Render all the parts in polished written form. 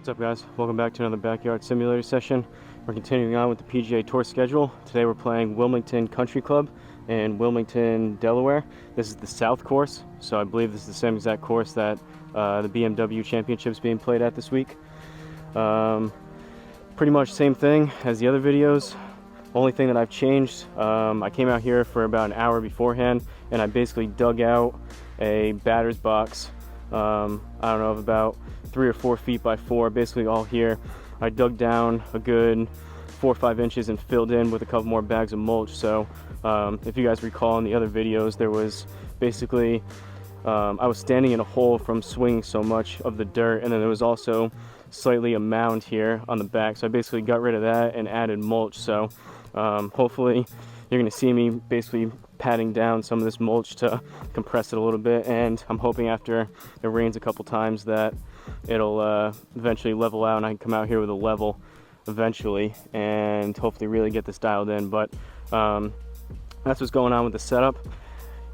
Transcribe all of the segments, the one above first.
What's up, guys? Welcome back to another backyard simulator session. We're continuing on with the PGA Tour schedule. Today we're playing Wilmington Country Club in Wilmington, Delaware. This is the South course, so I believe this is the same exact course that the BMW Championship's being played at this week. Pretty much same thing as the other videos. Only thing that I've changed, I came out here for about an hour beforehand and I basically dug out a batter's box. I don't know, of about 3 or 4 feet by 4, basically all here. I dug down a good 4 or 5 inches and filled in with a couple more bags of mulch. So if you guys recall in the other videos, there was basically I was standing in a hole from swinging so much of the dirt, and then there was also slightly a mound here on the back, so I basically got rid of that and added mulch. So hopefully you're going to see me basically patting down some of this mulch to compress it a little bit, and I'm hoping after it rains a couple times that it'll eventually level out and I can come out here with a level eventually and hopefully really get this dialed in. But that's what's going on with the setup.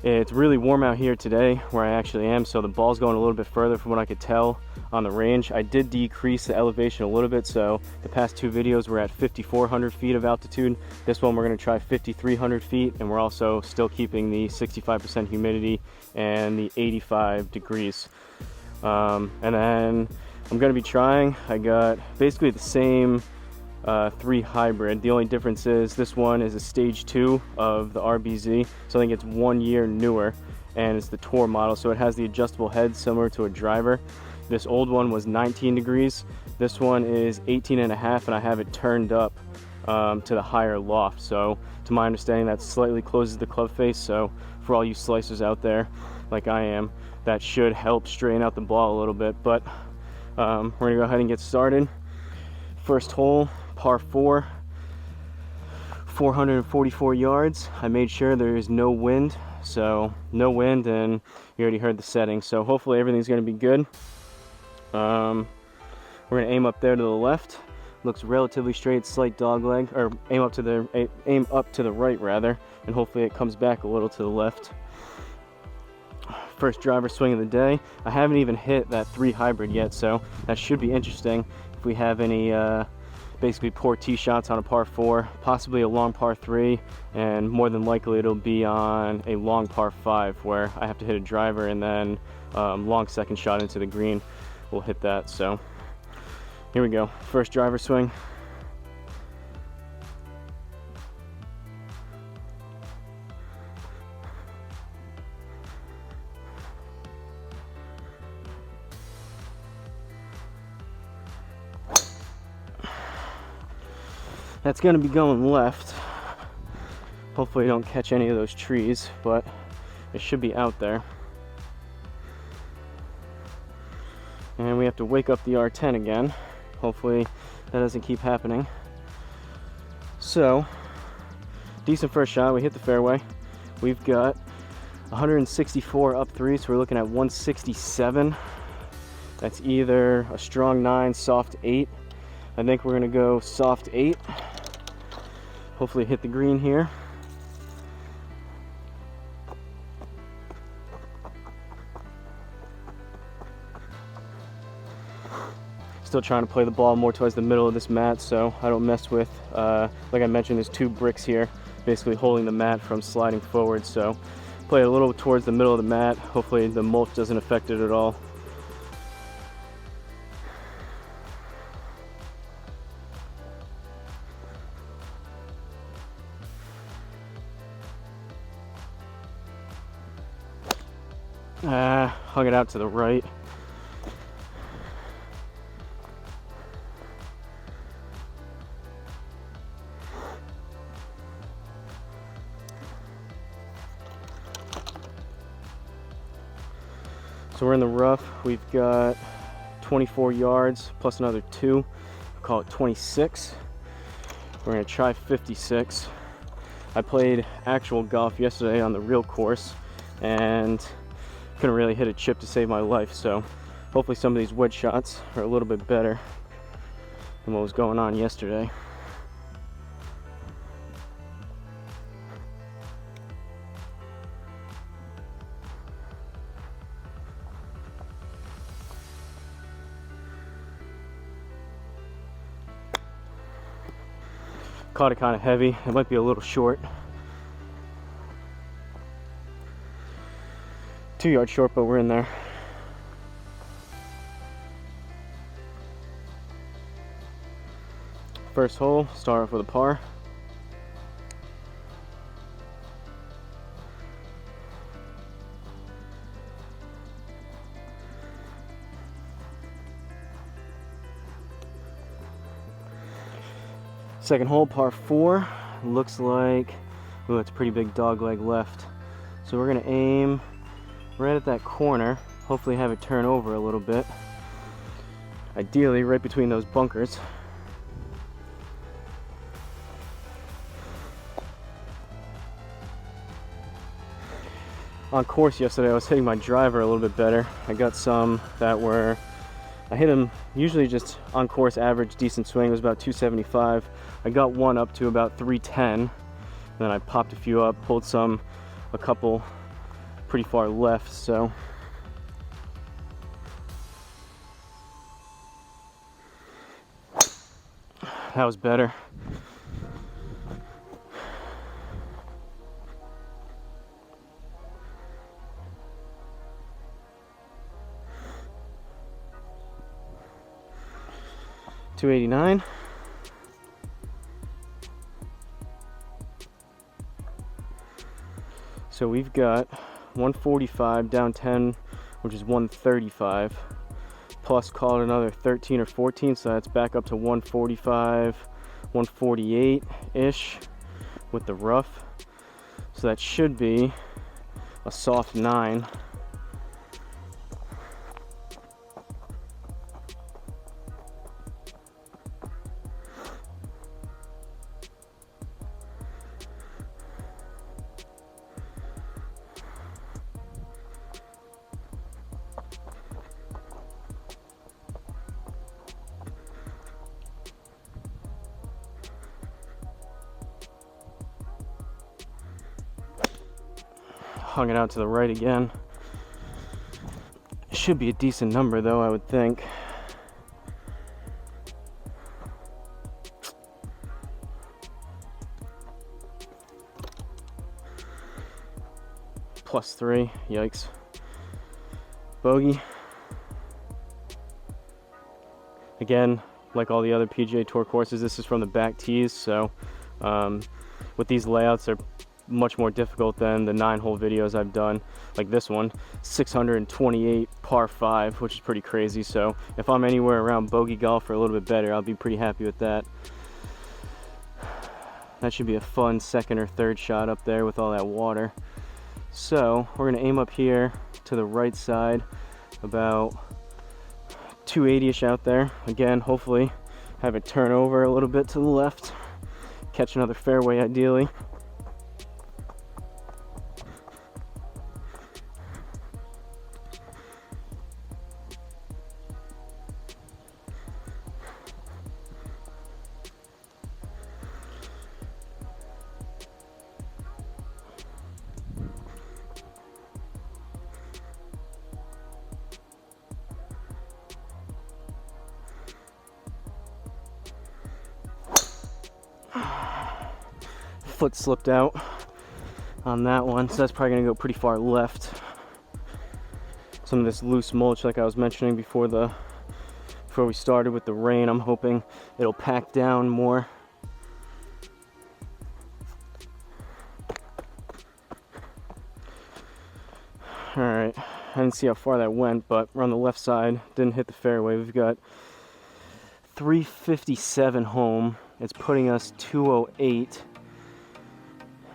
It's really warm out here today where I actually am, so the ball's going a little bit further from what I could tell on the range. I did decrease the elevation a little bit, so the past 2 videos we're at 5,400 feet of altitude. This one we're going to try 5,300 feet, and we're also still keeping the 65% humidity and the 85 degrees. And then I'm going to be trying, I got basically the same 3 hybrid. The only difference is this one is a stage 2 of the RBZ, so I think it's 1 year newer, and it's the Tour model, so it has the adjustable head similar to a driver. This old one was 19 degrees. This one is 18.5, and I have it turned up to the higher loft. So to my understanding, that slightly closes the club face, so for all you slicers out there like I am, that should help straighten out the ball a little bit. But we're gonna go ahead and get started. First hole, par 4, 444 yards. I made sure there is no wind, so no wind, and you already heard the settings, so hopefully everything's going to be good. We're going to aim up there to the left. Looks relatively straight, slight dog leg, or aim up to the right rather, and hopefully it comes back a little to the left. First driver swing of the day. I haven't even hit that 3 hybrid yet, so that should be interesting. If we have any basically poor tee shots on a par 4, possibly a long par 3, and more than likely it'll be on a long par 5 where I have to hit a driver and then long second shot into the green will hit that. So here we go, first driver swing. That's going to be going left. Hopefully I don't catch any of those trees, but it should be out there. And we have to wake up the R10 again. Hopefully that doesn't keep happening. So, decent first shot. We hit the fairway. We've got 164 up 3, so we're looking at 167. That's either a strong 9, soft 8. I think we're going to go soft 8. Hopefully hit the green here. Still trying to play the ball more towards the middle of this mat so I don't mess with, like I mentioned, there's 2 bricks here basically holding the mat from sliding forward, so play it a little towards the middle of the mat. Hopefully the mulch doesn't affect it at all. Hung it out to the right. So we're in the rough. We've got 24 yards plus another 2. We'll call it 26. We're going to try 56. I played actual golf yesterday on the real course and couldn't really hit a chip to save my life, so hopefully some of these wedge shots are a little bit better than what was going on yesterday. Caught it kind of heavy. It might be a little short. 2 yards short, but we're in there. First hole, start off with a par. Second hole, par 4. Looks like, ooh, it's a pretty big dog leg left. So we're gonna aim right at that corner, hopefully have it turn over a little bit. Ideally, right between those bunkers. On course yesterday, I was hitting my driver a little bit better. I got some that were, I hit them usually just on course average, decent swing. It was about 275. I got one up to about 310. Then I popped a few up, pulled a couple pretty far left, so. That was better. .289. So we've got 145 down 10, which is 135, plus call it another 13 or 14, so that's back up to 145, 148-ish with the rough. So that should be a soft 9. Hung it out to the right again. It should be a decent number though, I would think. +3, yikes. Bogey. Again, like all the other PGA Tour courses, this is from the back tees, so with these layouts, they're much more difficult than the 9-hole videos I've done. Like this one, 628 par 5, which is pretty crazy. So if I'm anywhere around bogey golf or a little bit better, I'll be pretty happy with that. That should be a fun second or third shot up there with all that water. So we're gonna aim up here to the right side, about 280-ish out there. Again, hopefully have it turn over a little bit to the left, catch another fairway ideally. Foot slipped out on that one, so that's probably gonna go pretty far left. Some of this loose mulch, like I was mentioning before we started with the rain, I'm hoping it'll pack down more. All right, I didn't see how far that went, but we're on the left side, didn't hit the fairway. We've got 357 home. It's putting us 208.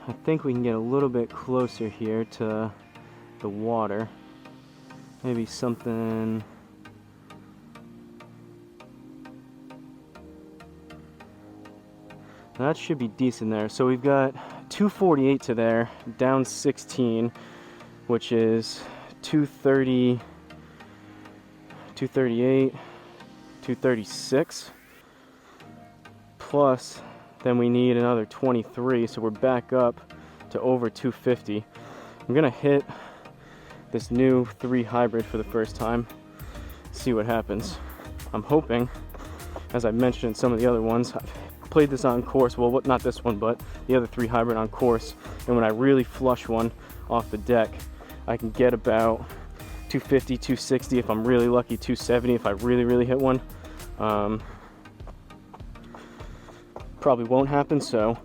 I think we can get a little bit closer here to the water. Maybe something. That should be decent there. So we've got 248 to there, down 16, which is 230, 238, 236. Plus, then we need another 23, so we're back up to over 250. I'm gonna hit this new 3 hybrid for the first time, see what happens. I'm hoping, as I mentioned in some of the other ones, played this on course, well, not this one, but the other 3 hybrid on course, and when I really flush one off the deck, I can get about 250, 260 if I'm really lucky, 270 if I really hit one. Probably won't happen, so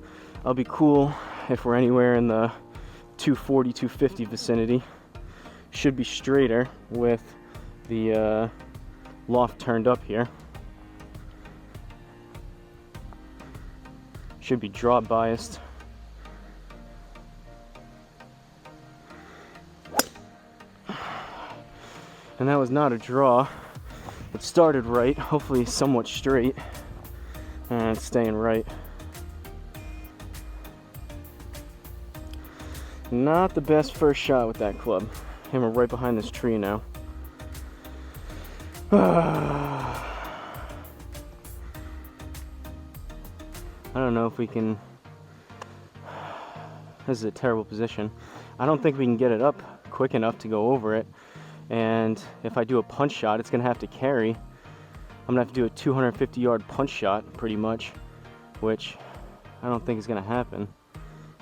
I'll be cool if we're anywhere in the 240, 250 vicinity. Should be straighter with the loft turned up here. Should be draw biased. And that was not a draw. It started right, hopefully somewhat straight, and it's staying right. Not the best first shot with that club. Hammer right behind this tree now. I don't know if we can. This is a terrible position. I don't think we can get it up quick enough to go over it. And if I do a punch shot, it's gonna have to carry. I'm gonna have to do a 250-yard punch shot pretty much, which I don't think is gonna happen.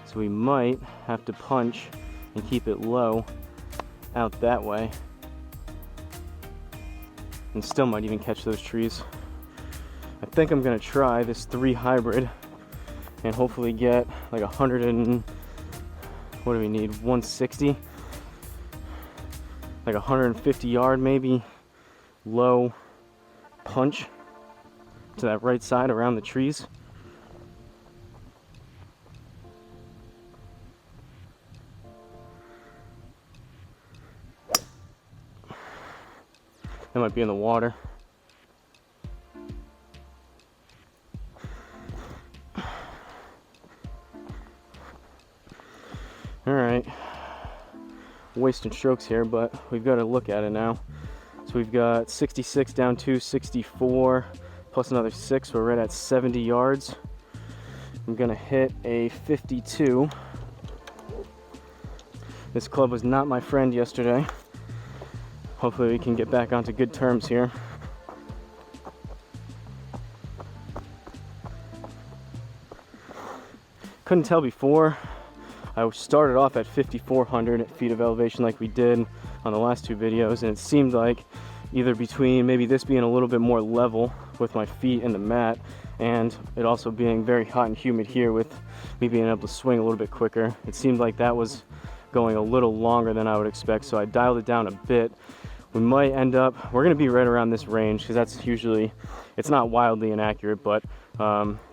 So we might have to punch and keep it low out that way, and still might even catch those trees. I think I'm gonna try this 3 hybrid and hopefully get like 100 and, what do we need, 160? Like 150 yard maybe, low punch to that right side around the trees. That might be in the water. All right. Wasting strokes here, but we've got to look at it now. So we've got 66 down to 64 plus another 6. We're right at 70 yards. I'm gonna hit a 52. This club was not my friend yesterday. Hopefully we can get back onto good terms here. Couldn't tell before. I started off at 5,400 feet of elevation like we did on the last 2 videos, and it seemed like either between maybe this being a little bit more level with my feet and the mat, and it also being very hot and humid here with me being able to swing a little bit quicker, it seemed like that was going a little longer than I would expect, so I dialed it down a bit. We might end up, we're going to be right around this range, because that's usually, it's not wildly inaccurate, but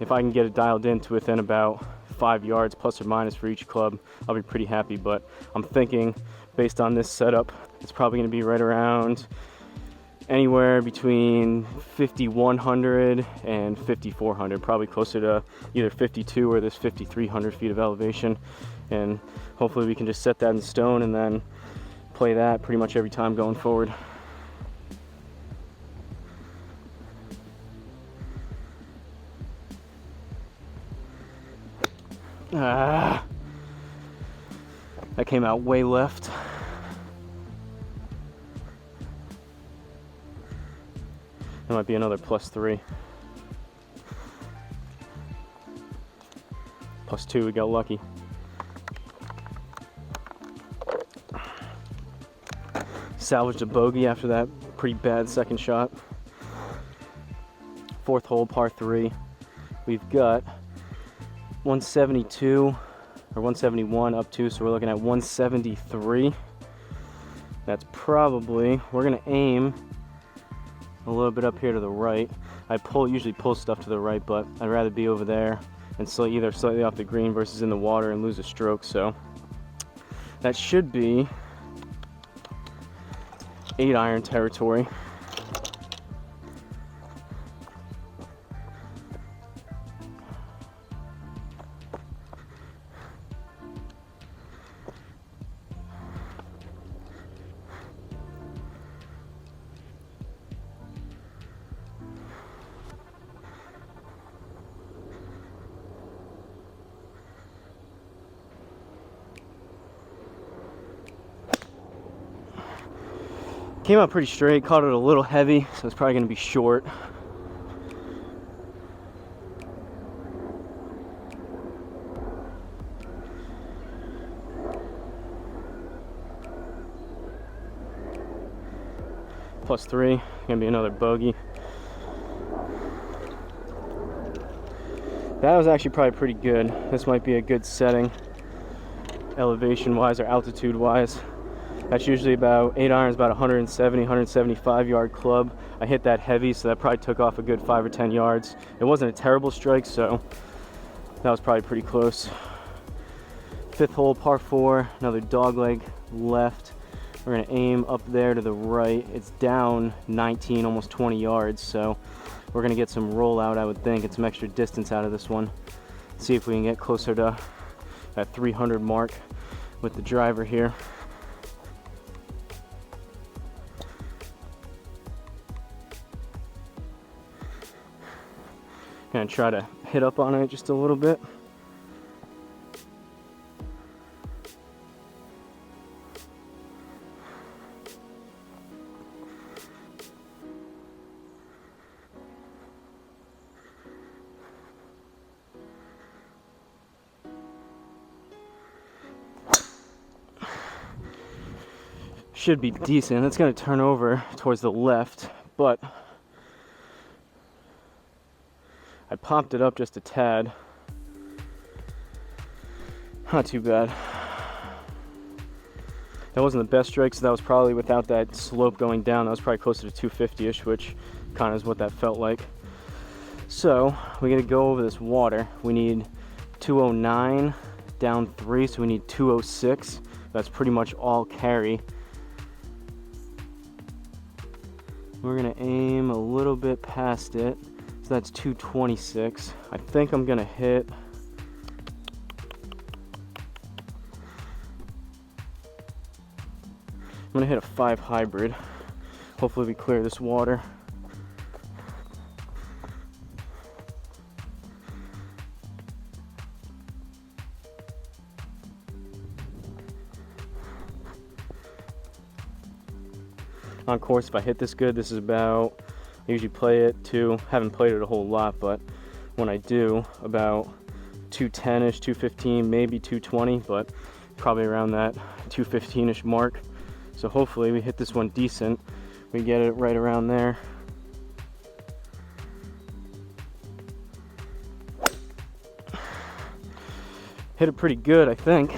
if I can get it dialed in to within about 5 yards plus or minus for each club, I'll be pretty happy. But I'm thinking, based on this setup, it's probably going to be right around anywhere between 5,100 and 5,400, probably closer to either 52 or this 5,300 feet of elevation, and hopefully we can just set that in stone and then play that pretty much every time going forward. That came out way left. That might be another +3. +2, we got lucky. Salvaged a bogey after that pretty bad second shot. 4th hole, par 3. We've got 172 or 171 up to, so we're looking at 173. That's probably, we're gonna aim a little bit up here to the right. I usually pull stuff to the right, but I'd rather be over there and either slightly off the green versus in the water and lose a stroke. So that should be 8-iron territory. Came out pretty straight, caught it a little heavy, so it's probably going to be short. +3, gonna be another bogey. That was actually probably pretty good. This might be a good setting, elevation wise or altitude wise. That's usually about 8 irons, about 170, 175 yard club. I hit that heavy, so that probably took off a good 5 or 10 yards. It wasn't a terrible strike, so that was probably pretty close. 5th hole, par 4, another dog leg left. We're gonna aim up there to the right. It's down 19, almost 20 yards, so we're gonna get some rollout, I would think, and some extra distance out of this one. See if we can get closer to that 300 mark with the driver here. Gonna try to hit up on it just a little bit. Should be decent. It's going to turn over towards the left, but I popped it up just a tad. Not too bad. That wasn't the best strike, so that was probably without that slope going down. That was probably closer to 250-ish, which kind of is what that felt like. So we're going to go over this water. We need 209 down 3, so we need 206. That's pretty much all carry. We're gonna aim a little bit past it, so that's 226. I think I'm gonna hit a 5 hybrid. Hopefully we clear this water. On course, if I hit this good, this is about, I usually play it to, haven't played it a whole lot, but when I do, about 210-ish, 215, maybe 220, but probably around that 215-ish mark. So hopefully we hit this one decent. We get it right around there. Hit it pretty good, I think.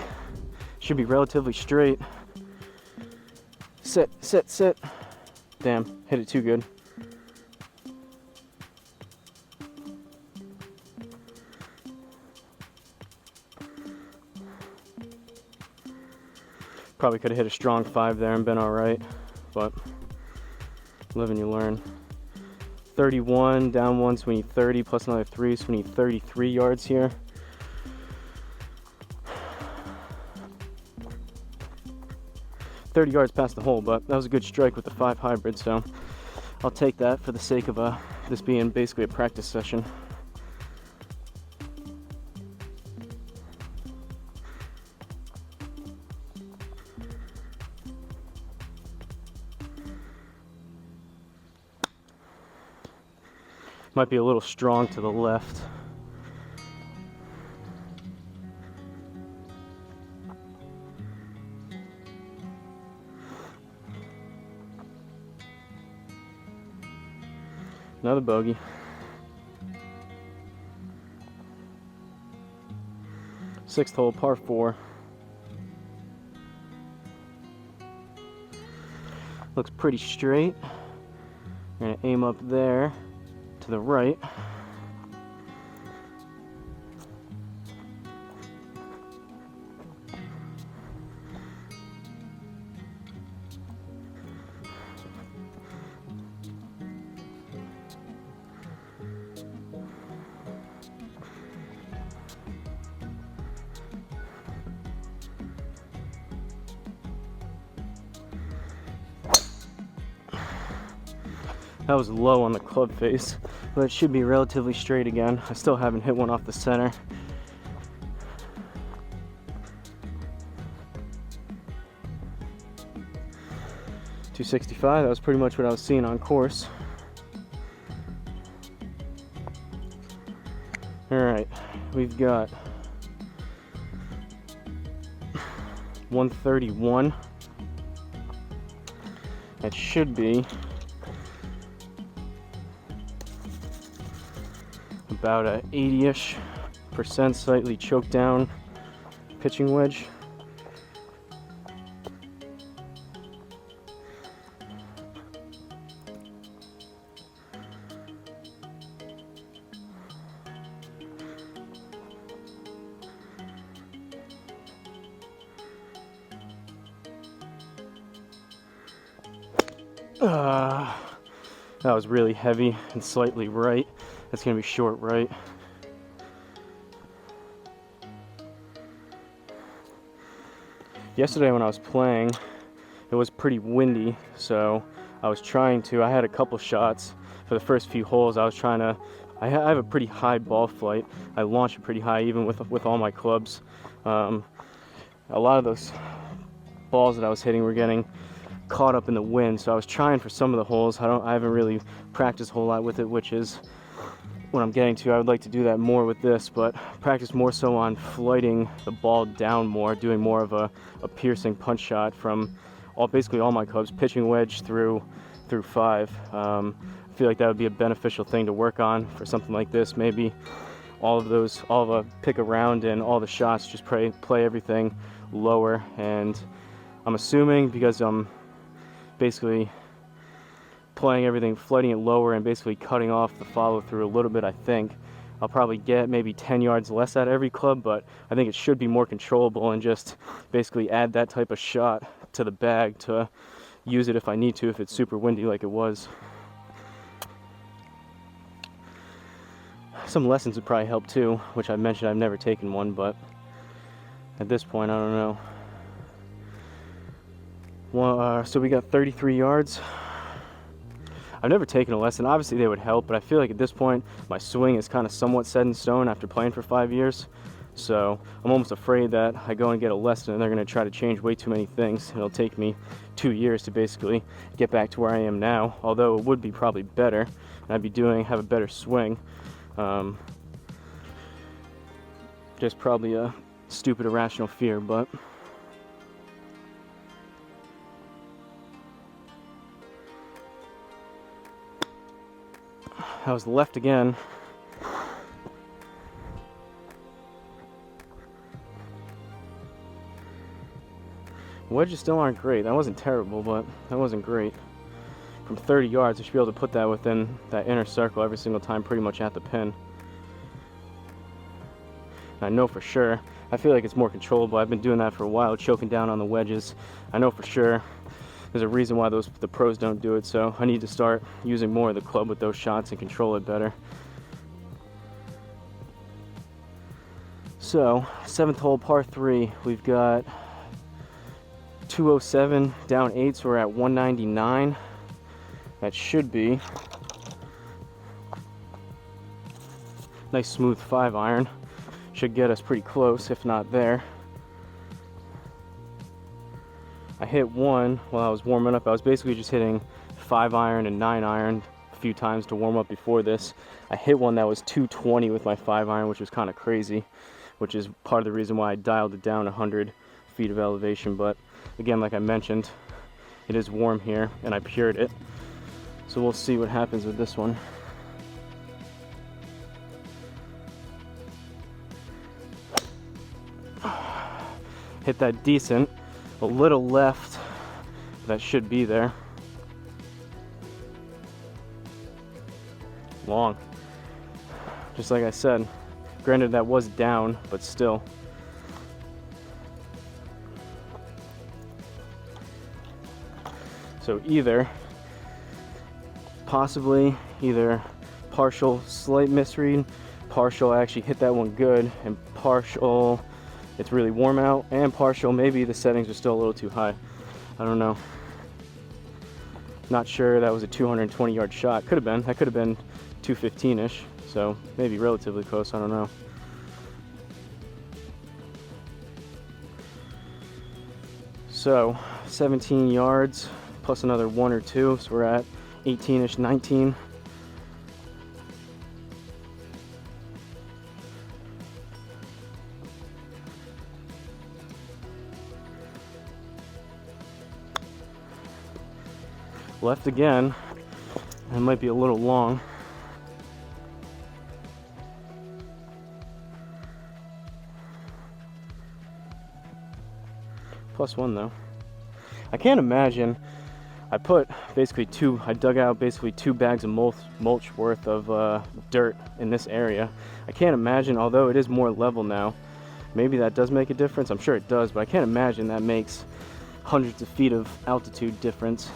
Should be relatively straight. Sit, sit, sit. Damn, hit it too good. Probably could have hit a strong 5 there and been all right, but live and you learn. 31, down 1, so we need 30, plus another 3, so we need 33 yards here. $30 yards past the hole, but that was a good strike with the 5 hybrid, so I'll take that for the sake of this being basically a practice session. Might be a little strong to the left. Another bogey. Sixth hole, par 4. Looks pretty straight. We're gonna aim up there to the right. That was low on the club face, but it should be relatively straight again. I still haven't hit one off the center. .265, that was pretty much what I was seeing on course. Alright, we've got 131. That should be about a 80-ish%, slightly choked down pitching wedge. That was really heavy and slightly right. That's gonna be short right. Yesterday when I was playing, it was pretty windy, so I had a couple shots for the first few holes. I have a pretty high ball flight. I launch it pretty high even with all my clubs. A lot of those balls that I was hitting were getting caught up in the wind, so I was trying for some of the holes. I haven't really practiced a whole lot with it, which is what I'm getting to. I would like to do that more with this, but practice more so on flighting the ball down more, doing more of a piercing punch shot from basically all my clubs, pitching wedge through 5. I feel like that would be a beneficial thing to work on for something like this. Maybe all the pick around and all the shots, just play everything lower. And I'm assuming, because I'm basically playing everything, flighting it lower and basically cutting off the follow through a little bit, I think I'll probably get maybe 10 yards less out of every club, but I think it should be more controllable and just basically add that type of shot to the bag to use it if I need to, if it's super windy like it was. Some lessons would probably help too, which I mentioned I've never taken one, but at this point I don't know. Well, so we got 33 yards. I've never taken a lesson. Obviously they would help, but I feel like at this point my swing is kind of somewhat set in stone after playing for 5 years. So I'm almost afraid that I go and get a lesson and they're going to try to change way too many things. It'll take me 2 years to basically get back to where I am now, although it would be probably better and I'd have a better swing. Just probably a stupid irrational fear, but I was left again. Wedges still aren't great. That wasn't terrible, but that wasn't great. From 30 yards, I should be able to put that within that inner circle every single time, pretty much at the pin. And I know for sure, I feel like it's more controllable. I've been doing that for a while, choking down on the wedges. I know for sure there's a reason why the pros don't do it, so I need to start using more of the club with those shots and control it better. So, 7th hole, par 3. We've got 207 down 8, so we're at 199. That should be nice smooth 5-iron. Should get us pretty close, if not there. I hit one while I was warming up. I was basically just hitting 5-iron and 9-iron a few times to warm up before this. I hit one that was 220 with my 5-iron, which was kind of crazy, which is part of the reason why I dialed it down 100 feet of elevation. But again, like I mentioned, it is warm here and I pured it. So we'll see what happens with this one. Hit that decent. A little left, that should be there. Long. Just like I said. Granted, that was down, but still. So possibly either partial slight misread, partial I actually hit that one good, and partial it's really warm out, and partial maybe the settings are still a little too high. I don't know. Not sure that was a 220 yard shot. Could have been. That could have been 215-ish, so maybe relatively close. I don't know. So 17 yards plus another 1 or 2, so we're at 18-ish, 19. Left again. It might be a little long. +1 though. I can't imagine. I dug out basically 2 bags of mulch worth of dirt in this area. I can't imagine, although it is more level now, maybe that does make a difference. I'm sure it does, but I can't imagine that makes hundreds of feet of altitude difference.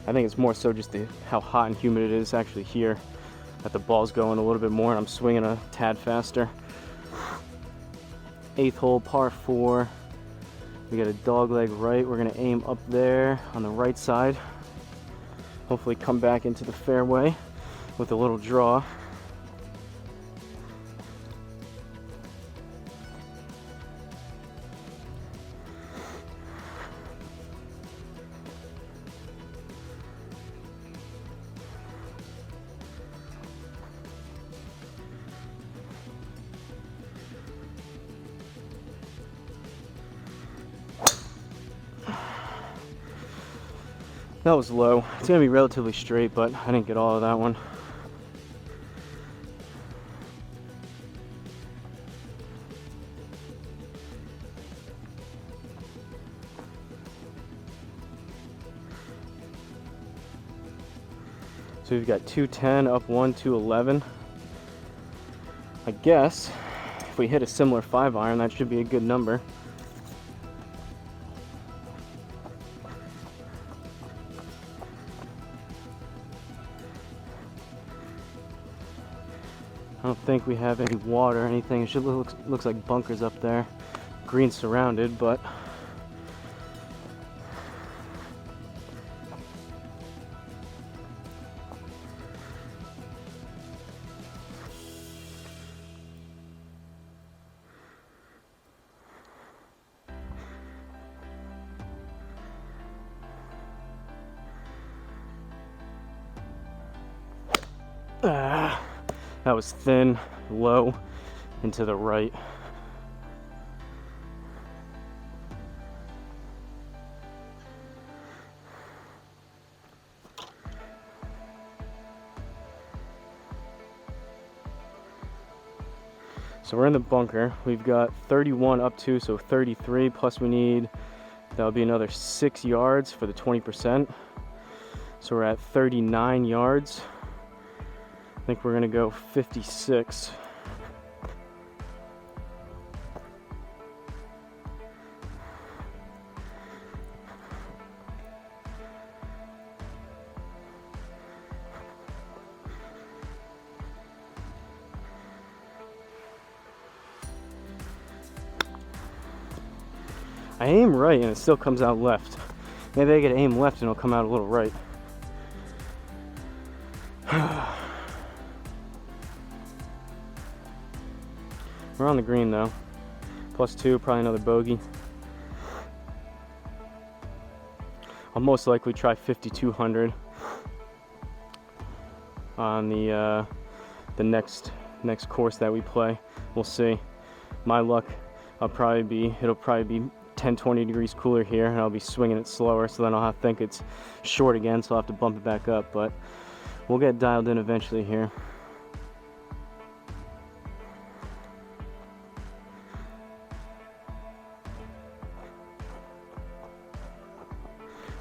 I think it's more so just how hot and humid it is actually here, that the ball's going a little bit more and I'm swinging a tad faster. 8th hole, par 4. We got a dog leg right. We're gonna aim up there on the right side. Hopefully come back into the fairway with a little draw. That was low. It's gonna be relatively straight, but I didn't get all of that one. So we've got 210, up 1, 211. I guess if we hit a similar 5-iron, that should be a good number. I don't think we have any water or anything. It should looks like bunkers up there. Green surrounded, but that was thin, low, and to the right. So we're in the bunker. We've got 31 up to, so 33, plus we need, that'll be another 6 yards for the 20%. So we're at 39 yards. I think we're gonna go 56. I aim right and it still comes out left. Maybe I gotta aim left and it'll come out a little right. We're on the green though. +2, probably another bogey. I'll most likely try 5,200 on the next course that we play. We'll see. My luck, it'll probably be 10-20 degrees cooler here, and I'll be swinging it slower, so then I'll have to think it's short again, so I'll have to bump it back up, but we'll get dialed in eventually here.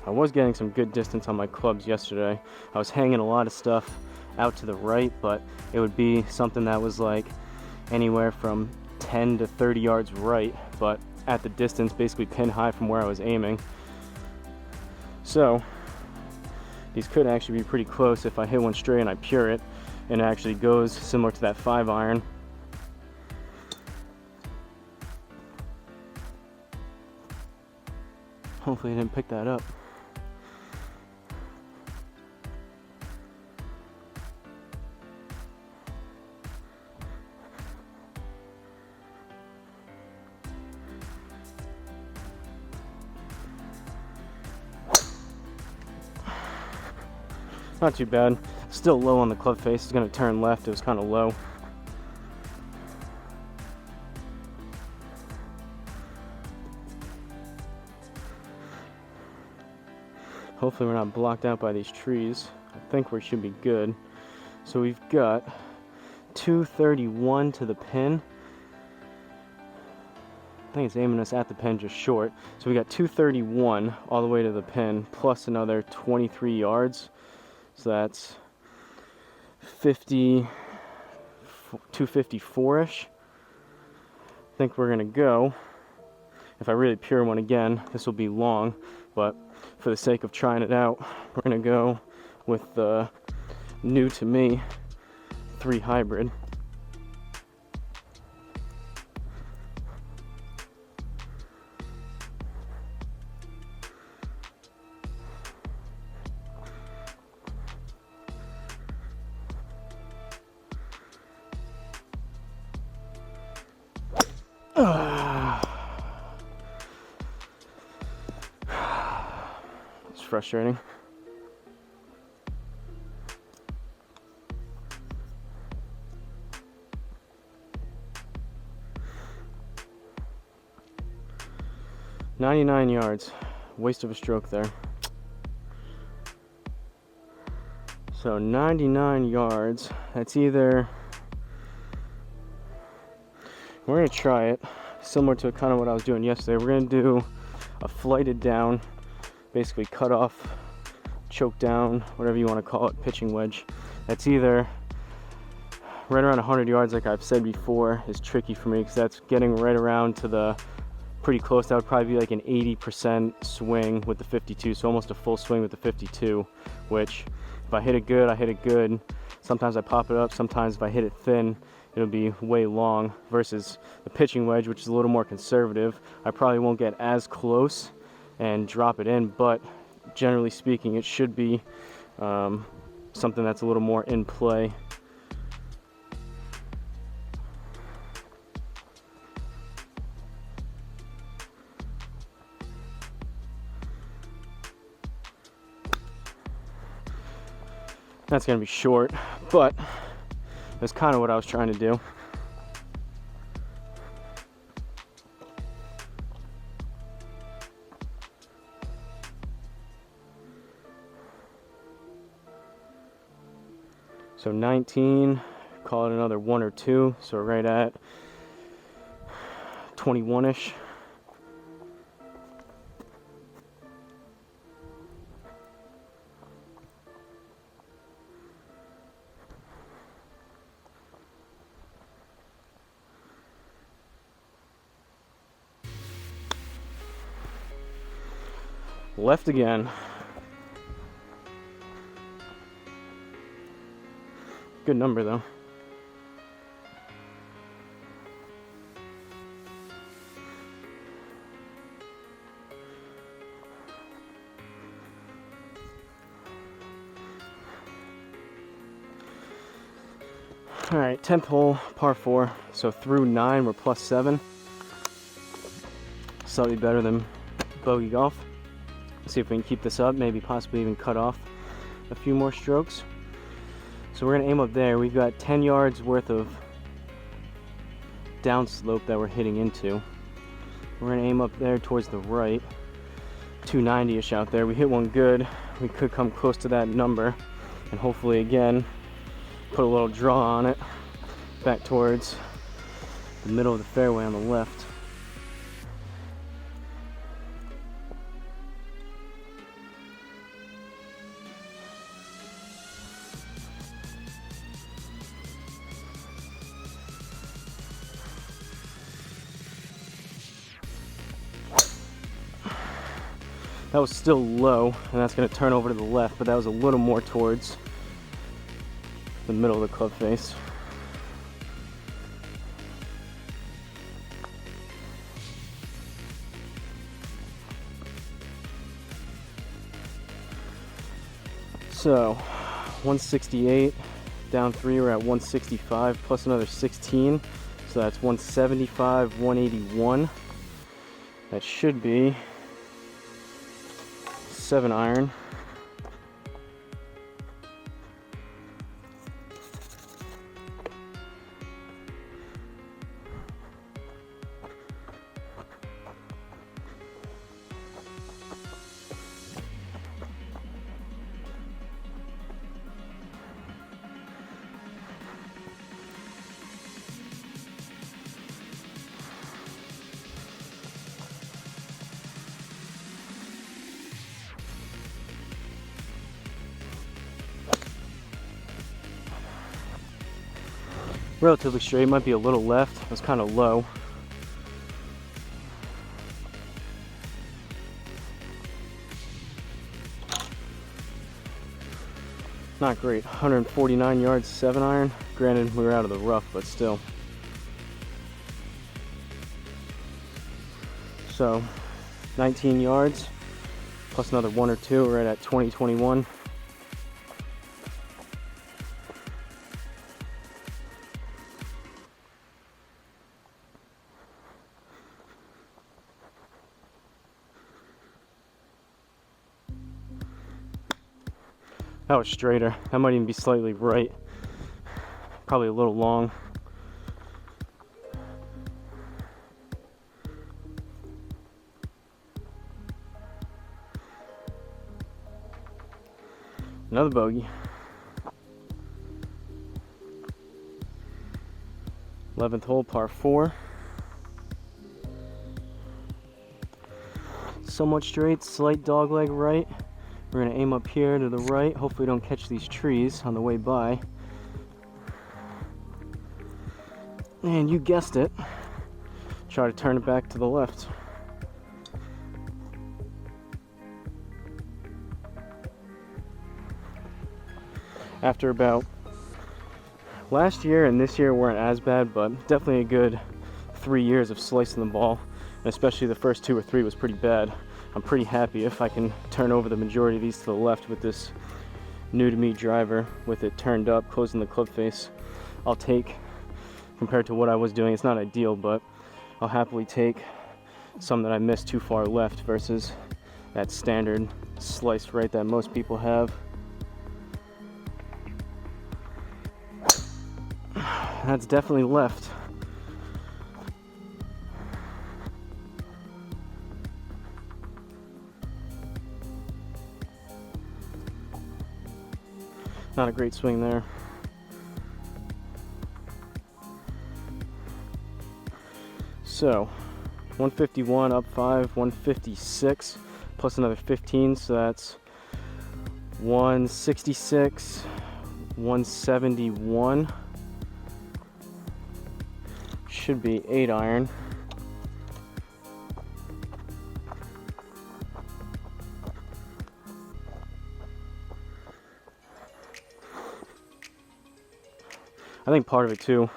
I was getting some good distance on my clubs yesterday. I was hanging a lot of stuff out to the right, but it would be something that was like anywhere from 10 to 30 yards right, but at the distance, basically pin high from where I was aiming. So these could actually be pretty close if I hit one straight and I pure it, and it actually goes similar to that 5-iron. Hopefully I didn't pick that up. Not too bad. Still low on the club face. It's going to turn left. It was kind of low. Hopefully we're not blocked out by these trees. I think we should be good. So we've got 231 to the pin. think it's aiming us at the pin just short. So we got 231 all the way to the pin, plus another 23 yards. So that's 254-ish. I think we're gonna go, if I really pure one again, this will be long, but for the sake of trying it out, we're gonna go with the new to me 3 hybrid. It's frustrating. "99 yards, waste of a stroke there." So 99 yards, that's either, we're gonna try it similar to kind of what I was doing yesterday. We're gonna do a flighted down, basically cut off, choke down, whatever you want to call it, pitching wedge. That's either right around 100 yards, like I've said before, is tricky for me because that's getting right around to the pretty close. That would probably be like an 80% swing with the 52, so almost a full swing with the 52, which if I hit it good, I hit it good. Sometimes I pop it up, sometimes if I hit it thin, it'll be way long, versus the pitching wedge, which is a little more conservative. I probably won't get as close and drop it in, but generally speaking, it should be something that's a little more in play. That's gonna be short, but that's kind of what I was trying to do. So 19, call it another 1 or 2, so we're right at 21-ish. Left again. Good number though. All right, 10th hole, par 4. So through 9, we're +7. Slightly better than bogey golf. See if we can keep this up, maybe possibly even cut off a few more strokes. So we're gonna aim up there. We've got 10 yards worth of downslope that we're hitting into. We're gonna aim up there towards the right, 290-ish out there. We hit one good, we could come close to that number, and hopefully again, put a little draw on it, back towards the middle of the fairway on the left. That was still low, and that's going to turn over to the left, but that was a little more towards the middle of the club face. So 168, down 3, we're at 165 plus another 16, so that's 175, 181. That should be 7 iron. Relatively straight, might be a little left. It was kind of low. Not great. 149 yards, 7-iron. Granted, we were out of the rough, but still. So, 19 yards, plus another 1 or 2, right at 20, 21. That was straighter. That might even be slightly right. Probably a little long. Another bogey. 11th hole, par 4. Somewhat straight, slight dogleg right. We're gonna aim up here to the right. Hopefully don't catch these trees on the way by. And you guessed it. Try to turn it back to the left. After about last year and this year weren't as bad, but definitely a good 3 years of slicing the ball, and especially the first 2 or 3 was pretty bad. I'm pretty happy if I can turn over the majority of these to the left with this new to me driver with it turned up, closing the club face. I'll take, compared to what I was doing, it's not ideal, but I'll happily take some that I missed too far left versus that standard sliced right that most people have. That's definitely left. Not a great swing there. So 151 up 5, 156 plus another 15, so that's 166, 171. Should be 8-iron. I think part of it too,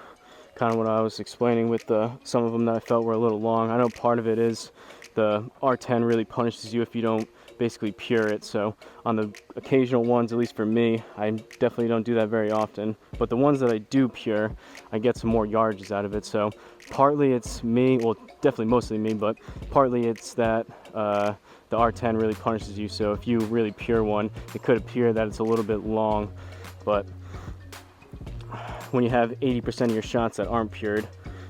kind of what I was explaining with some of them that I felt were a little long. I know part of it is the R10 really punishes you if you don't basically pure it. So on the occasional ones, at least for me, I definitely don't do that very often. But the ones that I do pure, I get some more yardages out of it. So partly it's me, well, definitely mostly me, but partly it's that the R10 really punishes you. So if you really pure one, it could appear that it's a little bit long, but when you have 80% of your shots that aren't pured,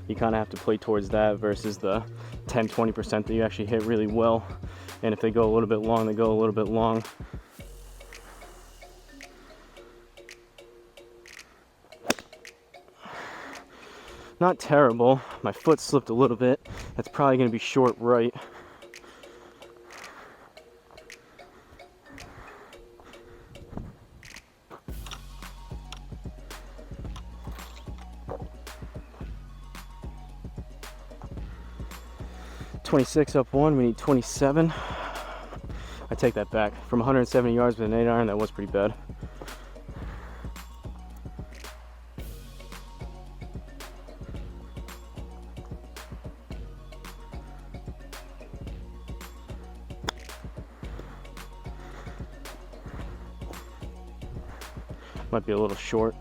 you kind of have to play towards that versus the 10-20% that you actually hit really well. And if they go a little bit long, they go a little bit long. Not terrible. My foot slipped a little bit. That's probably going to be short right. .26 up 1, we need 27. I take that back. From 170 yards with an 8-iron, that was pretty bad. Might be a little short.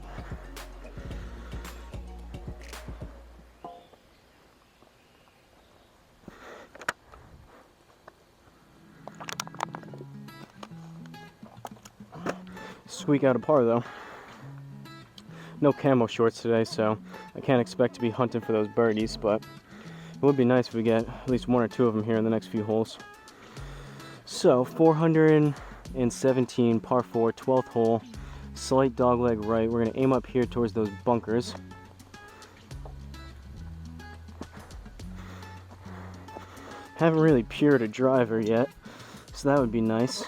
Squeak out a par though. No camo shorts today, so I can't expect to be hunting for those birdies, but it would be nice if we get at least 1 or 2 of them here in the next few holes. So 417 par 4, 12th hole, slight dogleg right. We're going to aim up here towards those bunkers. Haven't really pured a driver yet, so that would be nice.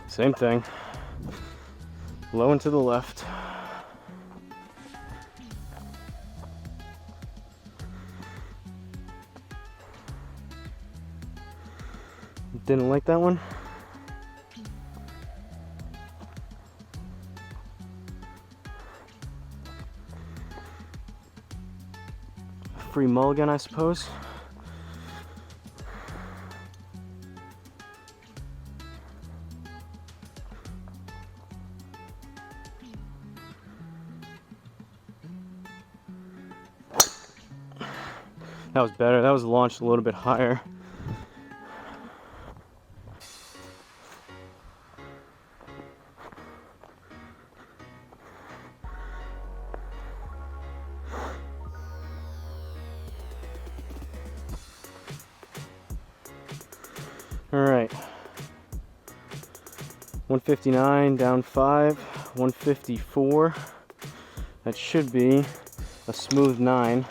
Same thing. Low and to the left. Didn't like that one. Free mulligan, I suppose. That was better. That was launched a little bit higher. All right. 159 down 5, 154. That should be a smooth 9.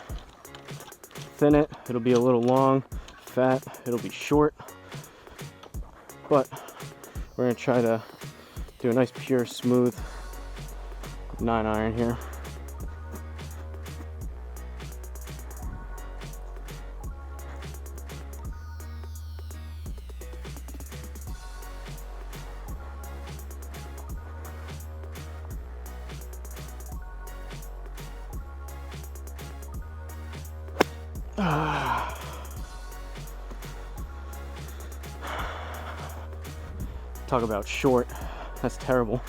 Thin it, it'll be a little long. Fat, it'll be short. But we're gonna try to do a nice pure smooth 9 iron here. Talk about short. That's terrible.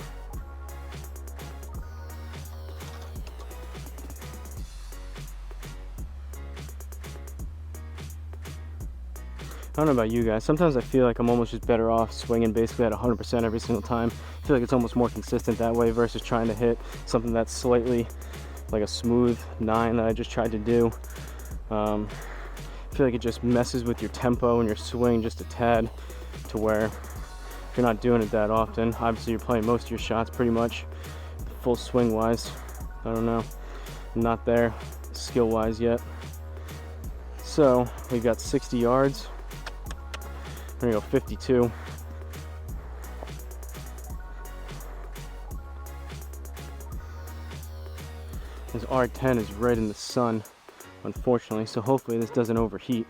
I don't know about you guys. Sometimes I feel like I'm almost just better off swinging basically at 100% every single time. I feel like it's almost more consistent that way versus trying to hit something that's slightly like a smooth 9 that I just tried to do. I feel like it just messes with your tempo and your swing just a tad, to where if you're not doing it that often, obviously you're playing most of your shots pretty much full swing wise. I don't know, I'm not there skill wise yet. So we've got 60 yards. We're gonna go 52. This R10 is right in the sun, unfortunately, so hopefully this doesn't overheat.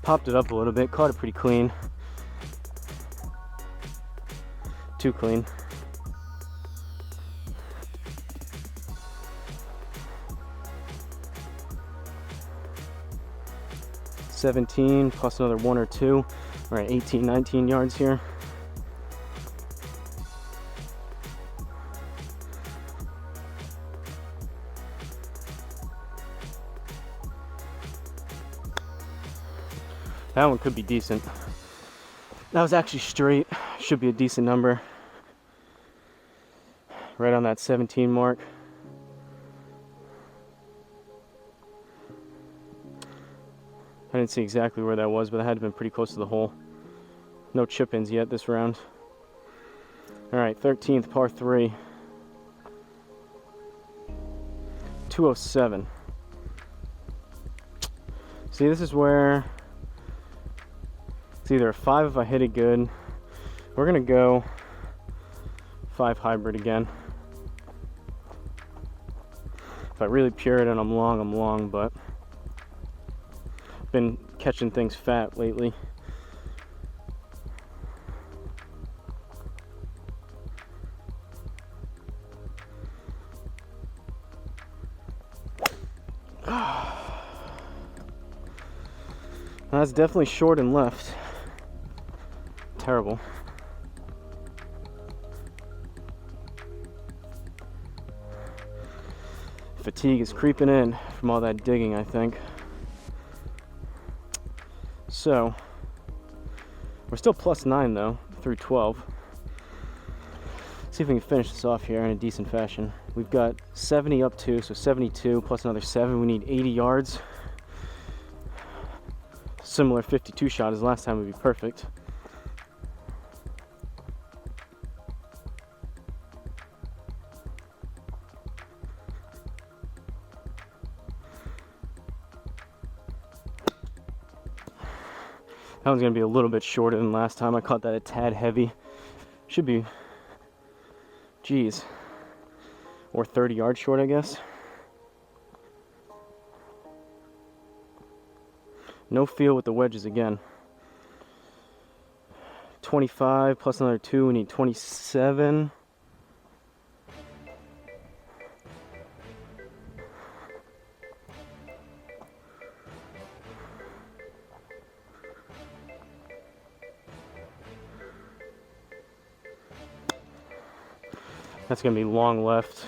Popped it up a little bit, caught it pretty clean. Too clean. $17 plus another 1 or 2. We're at 18, 19 yards here. That one could be decent. That was actually straight. Should be a decent number. Right on that 17 mark. I didn't see exactly where that was, but that had to have been pretty close to the hole. No chip-ins yet this round. All right, 13th, par 3. 207. See, this is where it's either a 5 if I hit it good. We're gonna go 5 hybrid again. If I really pure it and I'm long, but I've been catching things fat lately. That's definitely short and left. Terrible. Fatigue is creeping in from all that digging, I think. So, we're still +9 though, through 12. See if we can finish this off here in a decent fashion. We've got 70 up to, so 72 plus another 7. We need 80 yards. Similar 52 shot as last time would be perfect. That one's gonna be a little bit shorter than last time. I caught that a tad heavy. Should be, geez, or 30 yards short, I guess. No feel with the wedges again. 25 plus another 2, we need 27. That's gonna be long left.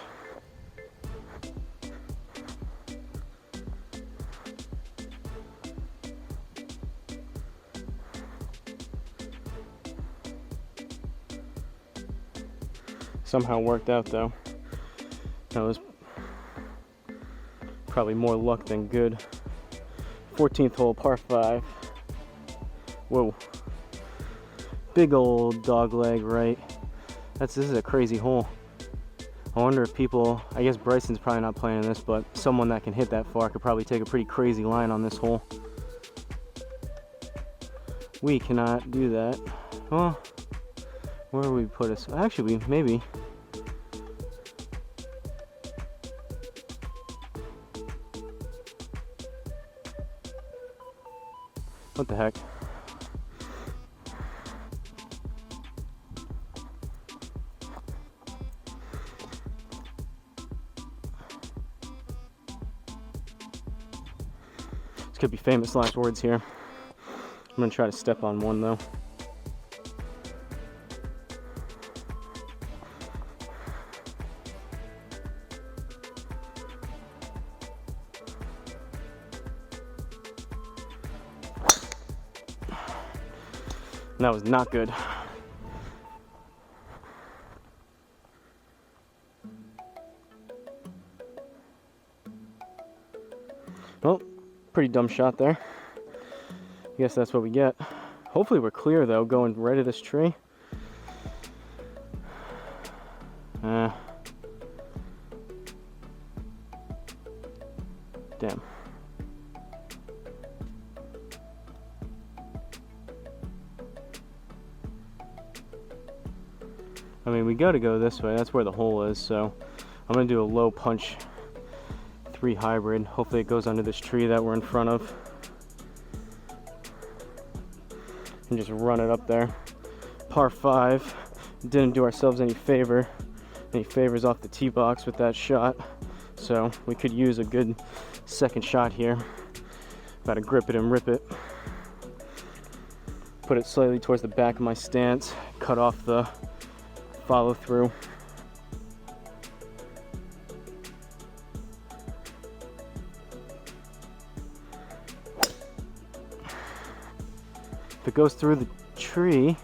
Somehow worked out though. That was probably more luck than good. 14th hole, par 5. Whoa. Big old dog leg right. This is a crazy hole. I wonder if people, I guess Bryson's probably not playing in this, but someone that can hit that far could probably take a pretty crazy line on this hole. We cannot do that. Well, where do we put us? Actually, maybe. What the heck? This could be famous last words here. I'm gonna try to step on one though. That was not good. Well, pretty dumb shot there. I guess that's what we get. Hopefully we're clear though, going right at this tree. Damn. I mean, we gotta go this way. That's where the hole is, so I'm gonna do a low punch 3 hybrid. Hopefully it goes under this tree that we're in front of. And just run it up there. Par 5. Didn't do ourselves any favors off the tee box with that shot. So we could use a good second shot here. Gotta grip it and rip it. Put it slightly towards the back of my stance. Cut off the follow through. If it goes through the tree,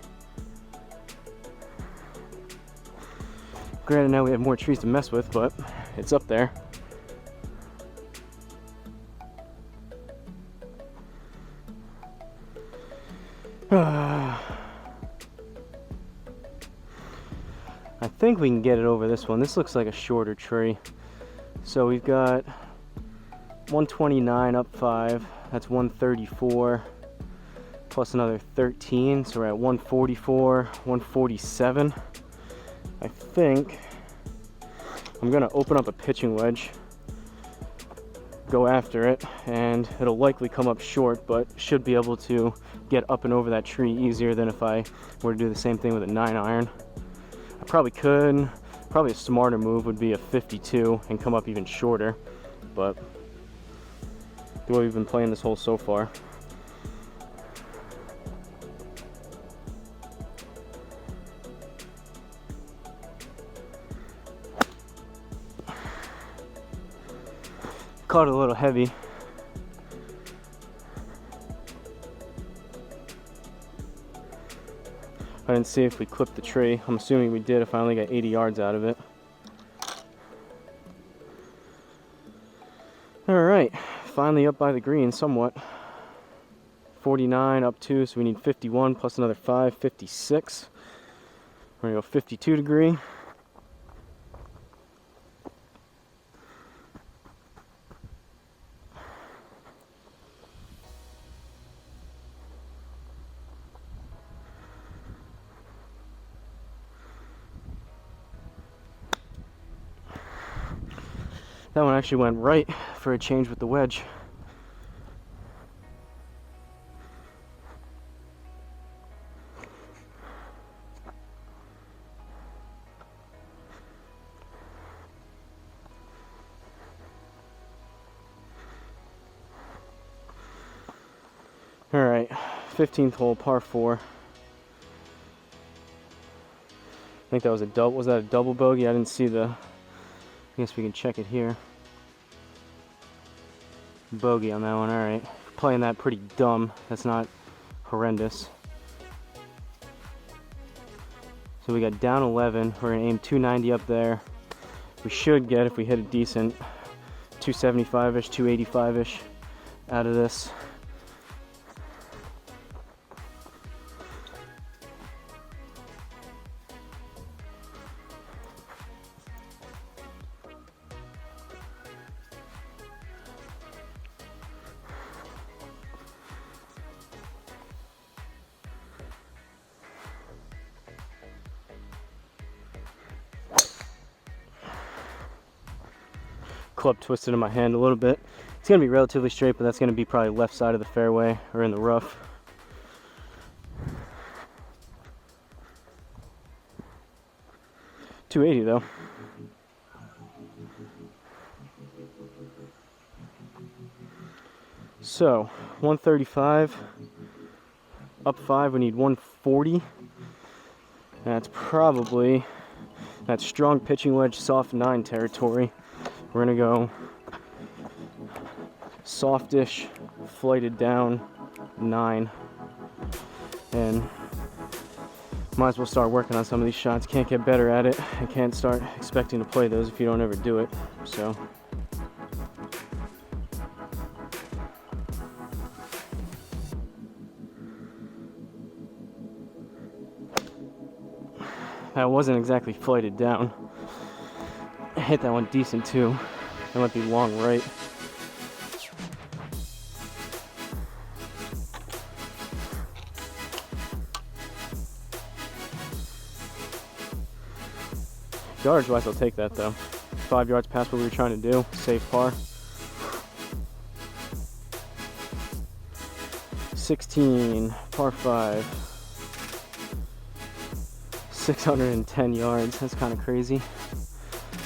granted now we have more trees to mess with, but it's up there. I think we can get it over this one. This looks like a shorter tree. So we've got 129 up 5. That's 134 plus another 13. So we're at 144, 147. I think I'm gonna open up a pitching wedge, go after it, and it'll likely come up short, but should be able to get up and over that tree easier than if I were to do the same thing with a 9-iron. I probably could. Probably a smarter move would be a 52 and come up even shorter, but the way we've been playing this hole so far. Caught it a little heavy. I didn't see if we clipped the tree. I'm assuming we did if I only got 80 yards out of it. Alright, finally up by the green somewhat. 49 up 2, so we need 51 plus another 5, 56. We're gonna go 52 degree. That one actually went right for a change with the wedge. All right, 15th hole, par 4. I think that was a double. Was that a double bogey? I didn't see the. I guess we can check it here. Bogey on that one. All right, playing that pretty dumb. That's not horrendous. So we got down 11. We're gonna aim 290 up there. We should get, if we hit a decent 275-ish, 285-ish out of this. Club twisted in my hand a little bit. It's gonna be relatively straight, but that's gonna be probably left side of the fairway or in the rough. .280 though. So 135 up 5. We need 140. That's probably that strong pitching wedge, soft 9 territory. We're gonna go softish, flighted down 9, and might as well start working on some of these shots. Can't get better at it. I can't start expecting to play those if you don't ever do it. So that wasn't exactly flighted down. I hit that one decent too. That might be long right. Yardage wise, I'll take that though. 5 yards past what we were trying to do. Safe par. 16, par 5. 610 yards. That's kind of crazy.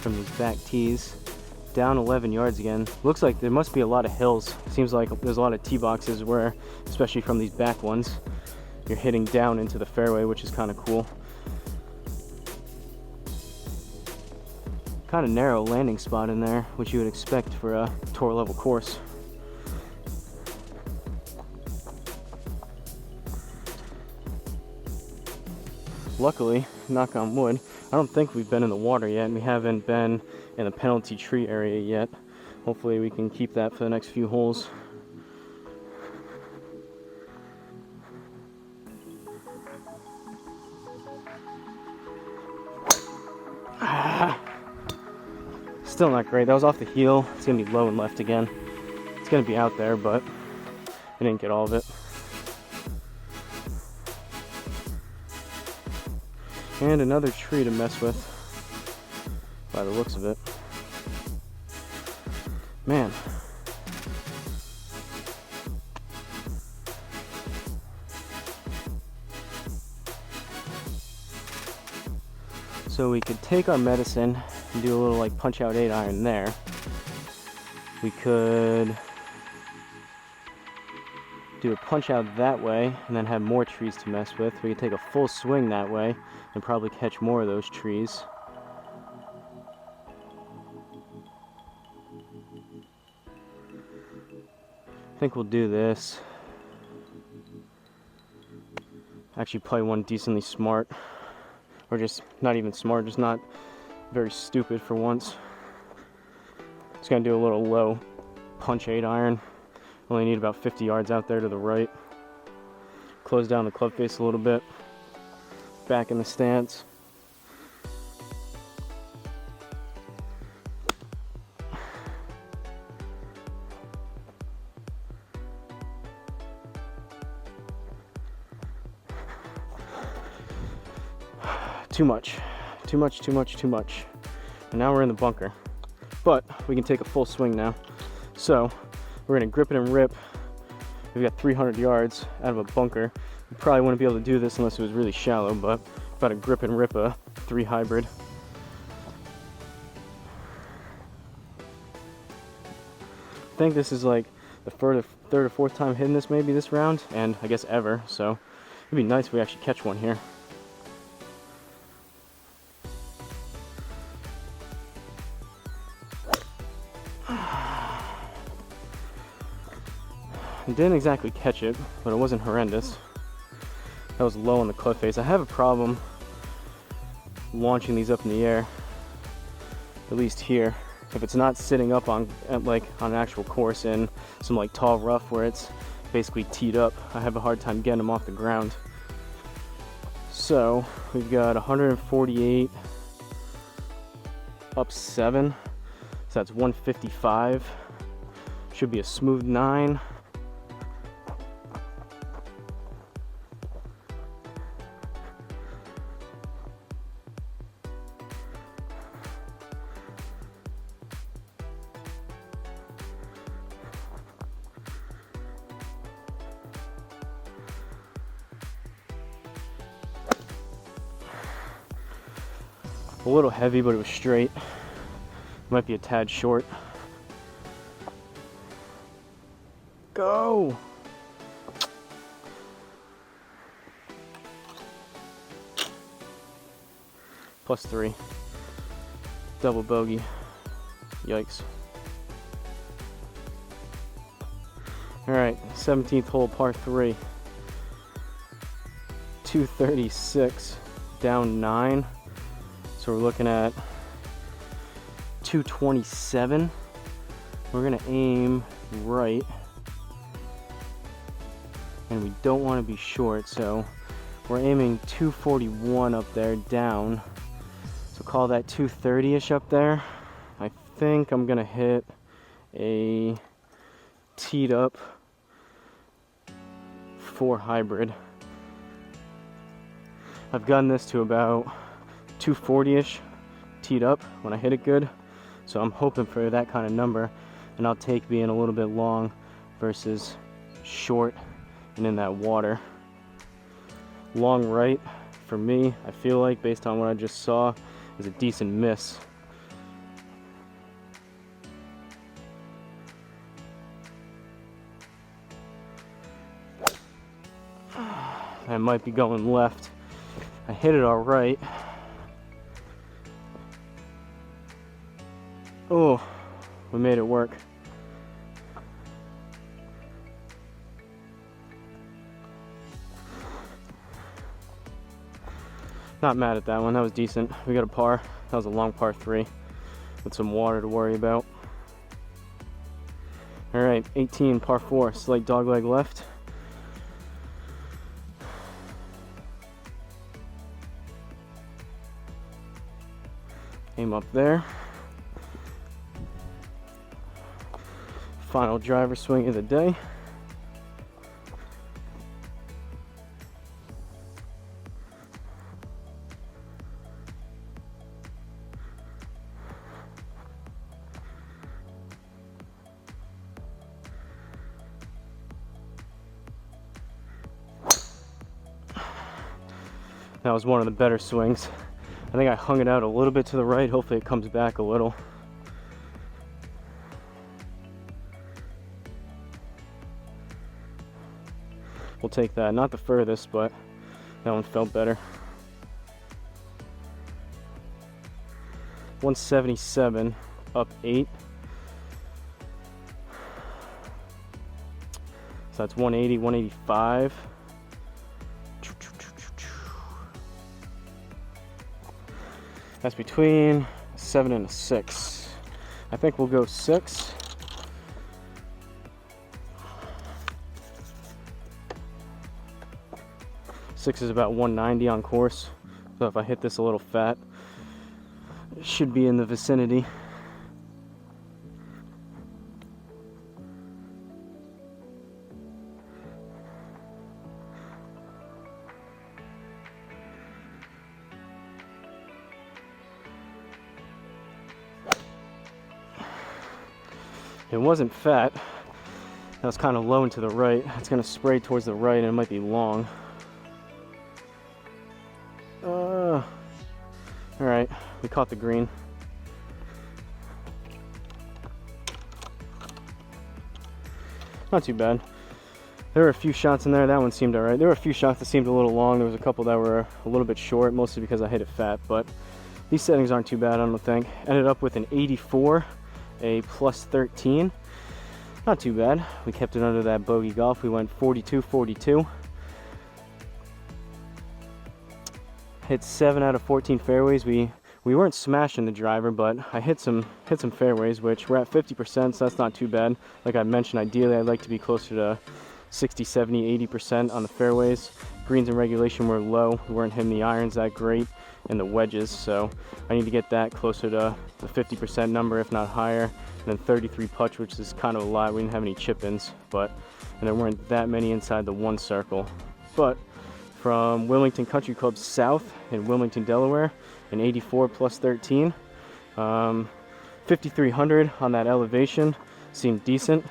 From these back tees. Down 11 yards again. Looks like there must be a lot of hills. Seems like there's a lot of tee boxes where, especially from these back ones, you're hitting down into the fairway, which is kind of cool. Kind of narrow landing spot in there, which you would expect for a tour level course. Luckily, knock on wood, I don't think we've been in the water yet. We haven't been in the penalty tree area yet. Hopefully we can keep that for the next few holes. Still not great. That was off the heel. It's gonna be low and left again. It's gonna be out there, but I didn't get all of it. And another tree to mess with, by the looks of it. Man. So we could take our medicine and do a little like punch out 8 iron there. We could do a punch out that way and then have more trees to mess with. We could take a full swing that way and probably catch more of those trees. I think we'll do this. Actually play one decently smart. Or just not even smart, just not very stupid for once. Just gonna do a little low punch 8 iron. Only need about 50 yards out there to the right. Close down the club face a little bit. Back in the stance. Too much. Too much, too much, too much. And now we're in the bunker. but we can take a full swing now. So we're gonna grip it and rip. We've got 300 yards out of a bunker. We probably wouldn't be able to do this unless it was really shallow, but about to grip and rip a 3 hybrid. I think this is like the third or fourth time hitting this maybe this round, and I guess ever, so it'd be nice if we actually catch one here. I didn't exactly catch it, but it wasn't horrendous. That was low on the cliff face. I have a problem launching these up in the air, at least here. If it's not sitting up on like on an actual course in some like tall rough where it's basically teed up, I have a hard time getting them off the ground. So we've got 148 up 7, so that's 155. Should be a smooth 9. A little heavy, but it was straight. Might be a tad short. Go! +3. Double bogey. Yikes. Alright, 17th hole, par 3. 236, down 9. So we're looking at 227. We're gonna aim right, and we don't want to be short, so we're aiming 241 up there down. So call that 230-ish up there. I think I'm gonna hit a teed up 4 hybrid. I've gotten this to about 240-ish teed up when I hit it good, so I'm hoping for that kind of number, and I'll take being a little bit long versus short and in that water. Long right for me, I feel like, based on what I just saw, is a decent miss. I might be going left. I hit it all right. Oh, we made it work. Not mad at that one, that was decent. We got a par. That was a long par 3 with some water to worry about. Alright, 18, par 4, slight dogleg left. Aim up there. Final driver swing of the day. That was one of the better swings. I think I hung it out a little bit to the right. Hopefully it comes back a little. We'll take that. Not the furthest, but that one felt better. 177 up 8. So that's 180, 185. That's between a 7 and a 6. I think we'll go 6. Six is about 190 on course, so if I hit this a little fat, it should be in the vicinity. It wasn't fat. That was kind of low and to the right. It's going to spray towards the right and it might be long. Alright, we caught the green. Not too bad. There were a few shots in there. That one seemed alright. There were a few shots that seemed a little long. There was a couple that were a little bit short, mostly because I hit it fat. But these settings aren't too bad, I don't think. Ended up with an 84, a plus 13. Not too bad. We kept it under that bogey golf. We went 42-42. Hit 7 out of 14 fairways. We weren't smashing the driver, but I hit some fairways, which we're at 50%, so that's not too bad. Like I mentioned, ideally I'd like to be closer to 60, 70, 80% on the fairways. Greens in regulation were low. We weren't hitting the irons that great and the wedges, so I need to get that closer to the 50% number, if not higher. And then 33 putts, which is kind of a lot. We didn't have any chip-ins, and there weren't that many inside the one circle. But from Wilmington Country Club South in Wilmington, Delaware, an 84 plus 13. 5,300 on that elevation seemed decent.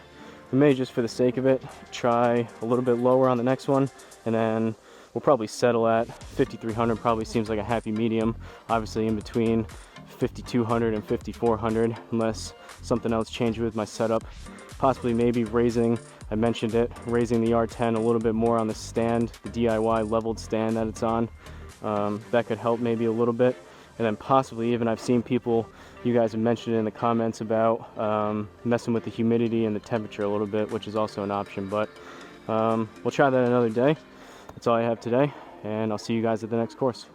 We may, just for the sake of it, try a little bit lower on the next one, and then we'll probably settle at 5,300. Probably seems like a happy medium, obviously in between 5,200 and 5,400, unless something else changes with my setup. Possibly maybe raising, I mentioned it, raising the R10 a little bit more on the stand, the DIY leveled stand that it's on. That could help maybe a little bit. And then possibly even, I've seen people, you guys have mentioned it in the comments about messing with the humidity and the temperature a little bit, which is also an option. But we'll try that another day. That's all I have today, and I'll see you guys at the next course.